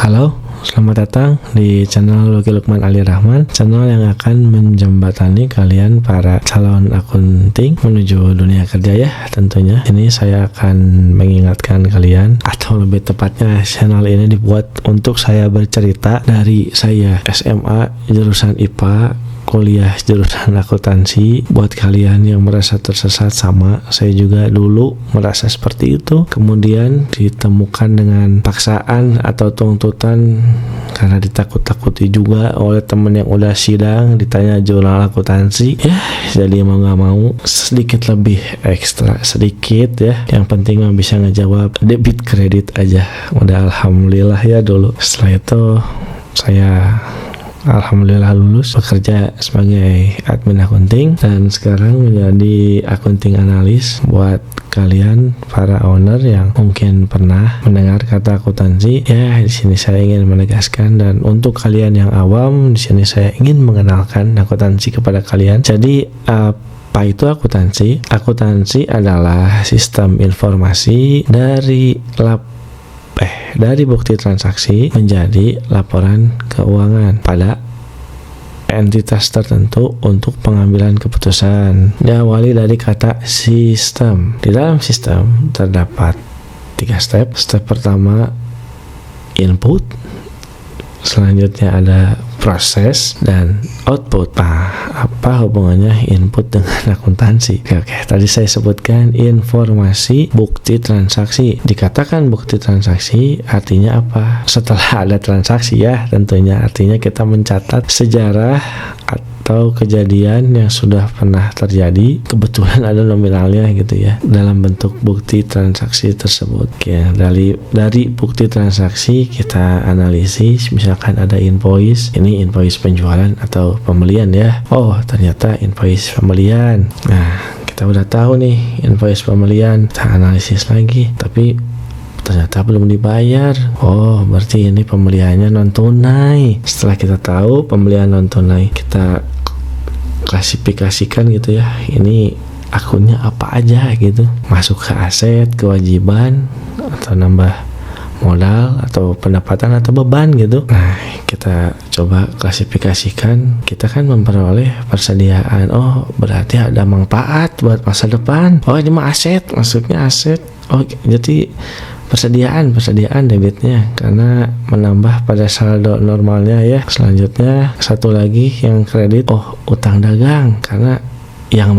Halo, selamat datang di channel Lucky Lukman Ali Rahman, channel yang akan menjembatani kalian para calon akunting menuju dunia kerja ya tentunya. Ini saya akan mengingatkan kalian, atau lebih tepatnya channel ini dibuat untuk saya bercerita dari saya SMA jurusan IPA, kuliah jurusan akuntansi. Buat kalian yang merasa tersesat, sama saya juga dulu merasa seperti itu, kemudian ditemukan dengan paksaan atau tuntutan karena ditakut-takuti juga oleh temen yang udah sidang, ditanya jurnal akuntansi ya, jadi mau gak mau sedikit lebih ekstra sedikit ya, yang penting mah bisa ngejawab debit kredit aja. Udah alhamdulillah ya dulu. Setelah itu saya alhamdulillah lulus bekerja sebagai admin akunting, dan sekarang menjadi akunting analis. Buat kalian para owner yang mungkin pernah mendengar kata akuntansi, ya di sini saya ingin menegaskan, dan untuk kalian yang awam, di sini saya ingin mengenalkan akuntansi kepada kalian. Jadi apa itu akuntansi? Akuntansi adalah sistem informasi dari bukti transaksi menjadi laporan keuangan pada entitas tertentu untuk pengambilan keputusan. Diawali dari kata sistem. Di dalam sistem terdapat 3 step. Step pertama input, selanjutnya ada proses dan output. Nah, apa hubungannya input dengan akuntansi? Oke, tadi saya sebutkan informasi bukti transaksi. Dikatakan bukti transaksi artinya apa? Setelah ada transaksi ya, tentunya artinya kita mencatat sejarah atau kejadian yang sudah pernah terjadi, kebetulan ada nominalnya gitu ya, dalam bentuk bukti transaksi tersebut. Oke, dari bukti transaksi kita analisis, misalkan ada invoice, ini invoice penjualan atau pembelian ya. Oh, ternyata invoice pembelian. Nah, kita udah tahu nih invoice pembelian, kita analisis lagi, tapi ternyata belum dibayar. Oh, berarti ini pembeliannya non tunai. Setelah kita tahu pembelian non tunai, kita klasifikasikan gitu ya, ini akunnya apa aja gitu, masuk ke aset, kewajiban, atau nambah modal, atau pendapatan, atau beban gitu. Nah, kita coba klasifikasikan. Kita kan memperoleh persediaan. Oh, berarti ada manfaat buat masa depan. Oh, ini mah aset, masuknya aset. Oh, jadi persediaan debitnya karena menambah pada saldo normalnya ya. Selanjutnya satu lagi yang kredit, oh utang dagang, karena yang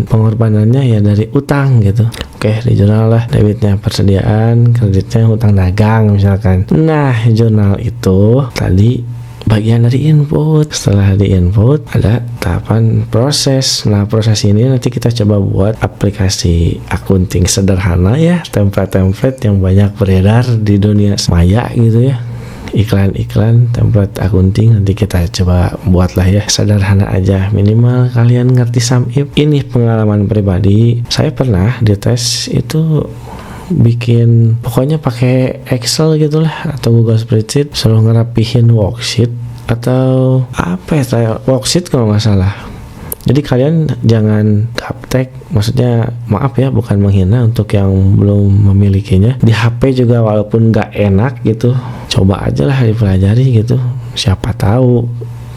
pengorbanannya ya dari utang gitu. Oke, di jurnal lah debitnya persediaan, kreditnya utang dagang misalkan. Nah, jurnal itu tadi bagian dari input. Setelah di input ada tahapan proses. Nah, proses ini nanti kita coba buat aplikasi akunting sederhana ya, template yang banyak beredar di dunia maya gitu ya, iklan-iklan template akunting. Nanti kita coba buatlah ya, sederhana aja, minimal kalian ngerti SUMIF. Ini pengalaman pribadi, saya pernah dites itu bikin, pokoknya pakai Excel gitulah atau Google Spreadsheet, selalu ngerapihin worksheet atau apa ya, worksheet kalau nggak salah. Jadi kalian jangan gaptek, maksudnya maaf ya, bukan menghina untuk yang belum memilikinya. Di HP juga walaupun nggak enak gitu, coba aja lah dipelajari gitu. Siapa tahu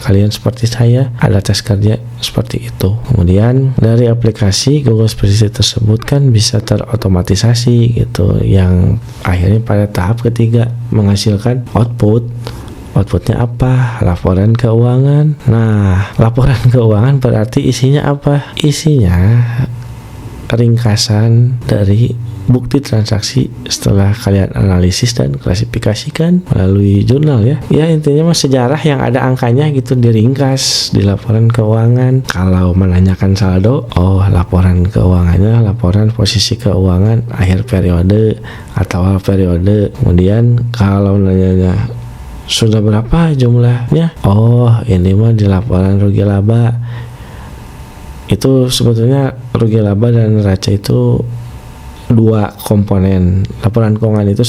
kalian seperti saya ada tes kerja seperti itu. Kemudian dari aplikasi Google Spreadsheet tersebut kan bisa terotomatisasi gitu, yang akhirnya pada tahap ketiga menghasilkan outputnya apa? Laporan keuangan. Nah, laporan keuangan berarti isinya apa? Isinya ringkasan dari bukti transaksi setelah kalian analisis dan klasifikasikan melalui jurnal ya. Ya, intinya mah sejarah yang ada angkanya gitu diringkas di laporan keuangan. Kalau menanyakan saldo, oh laporan keuangannya, laporan posisi keuangan akhir periode atau awal periode. Kemudian kalau nanya sudah berapa jumlahnya, oh ini mah di laporan rugi laba. Itu sebetulnya rugi laba dan neraca itu 2 komponen. Laporan keuangan itu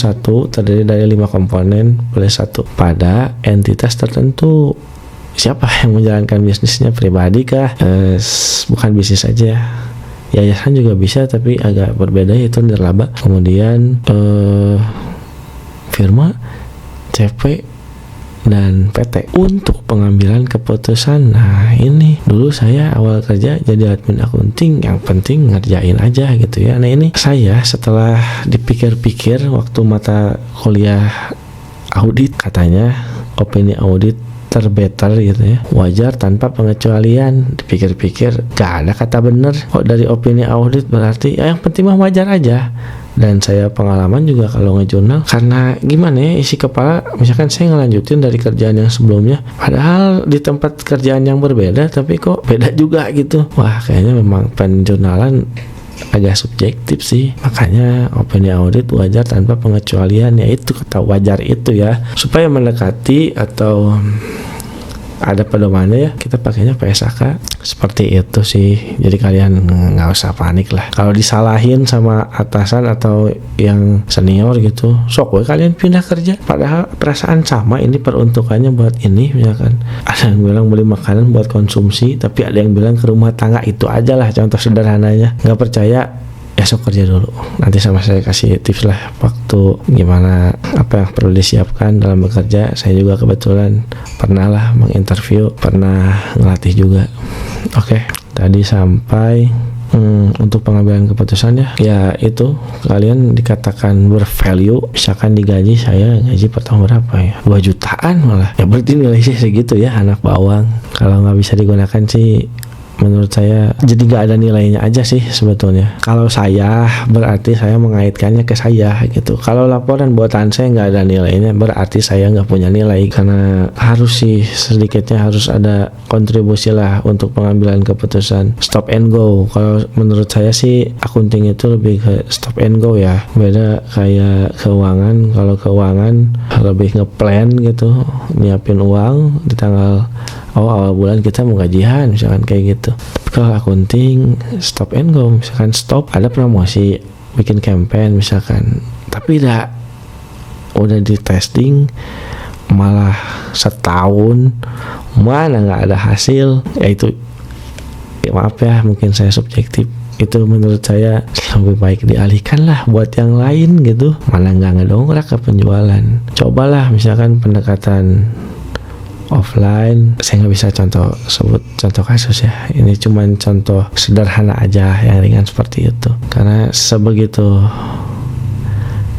terdiri dari 5 komponen plus 1 pada entitas tertentu. Siapa yang menjalankan bisnisnya, pribadi kah? Bukan bisnis saja, yayasan juga bisa, tapi agak berbeda, yaitu nirlaba. Kemudian firma CP dan PT untuk pengambilan keputusan. Nah, ini dulu saya awal kerja jadi admin akunting, yang penting ngerjain aja gitu ya. Nah, ini saya setelah dipikir-pikir waktu mata kuliah audit, katanya opini audit terbetter gitu ya, wajar tanpa pengecualian. Dipikir-pikir gak ada kata bener kok dari opini audit, berarti ya yang penting mah wajar aja. Dan saya pengalaman juga kalau ngejurnal, karena gimana ya, isi kepala misalkan saya ngelanjutin dari kerjaan yang sebelumnya, padahal di tempat kerjaan yang berbeda tapi kok beda juga gitu. Wah, kayaknya memang penjurnalan agak subjektif sih. Makanya opini audit wajar tanpa pengecualian, yaitu kata wajar itu ya, supaya mendekati atau ada pedomannya ya, kita pakainya PSAK seperti itu sih. Jadi kalian nggak usah panik lah kalau disalahin sama atasan atau yang senior gitu. Sok we kalian pindah kerja, padahal perasaan sama, ini peruntukannya buat ini. Misalkan ada yang bilang beli makanan buat konsumsi, tapi ada yang bilang ke rumah tangga. Itu aja lah contoh sederhananya. Nggak percaya ya sok kerja dulu, nanti sama saya kasih tips lah waktu gimana, apa yang perlu disiapkan dalam bekerja. Saya juga kebetulan pernah lah menginterview, pernah ngelatih juga. Oke, tadi sampai untuk pengambilan keputusan ya itu kalian dikatakan bervalue. Misalkan digaji, saya gaji per tahun berapa ya, 2 jutaan malah ya, berarti nilainya segitu ya, anak bawang. Kalau nggak bisa digunakan sih menurut saya jadi gak ada nilainya aja sih sebetulnya. Kalau saya, berarti saya mengaitkannya ke saya gitu. Kalau laporan buatan saya gak ada nilainya, berarti saya gak punya nilai. Karena harus sih sedikitnya harus ada kontribusi lah untuk pengambilan keputusan. Stop and go, kalau menurut saya sih akunting itu lebih ke stop and go ya. Beda kayak keuangan. Kalau keuangan lebih ngeplan gitu, nyiapin uang di tanggal awal bulan kita mau gajian misalkan kayak gitu. Tapi kalau akunting stop and go, misalkan stop ada promosi, bikin campaign misalkan, tapi udah di testing malah setahun mana nggak ada hasil, ya itu ya maaf ya, mungkin saya subjektif, itu menurut saya lebih baik dialihkan lah buat yang lain gitu. Mana nggak ngedongkrak ke penjualan. Cobalah misalkan pendekatan offline. Saya nggak bisa sebut contoh kasus ya, ini cuman contoh sederhana aja yang ringan seperti itu. Karena sebegitu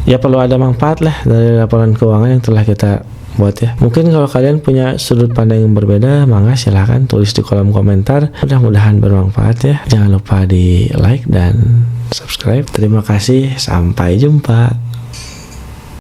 ya perlu ada manfaat lah dari laporan keuangan yang telah kita buat ya. Mungkin kalau kalian punya sudut pandang yang berbeda, mangga silahkan tulis di kolom komentar. Mudah-mudahan bermanfaat ya. Jangan lupa di like dan subscribe. Terima kasih, sampai jumpa.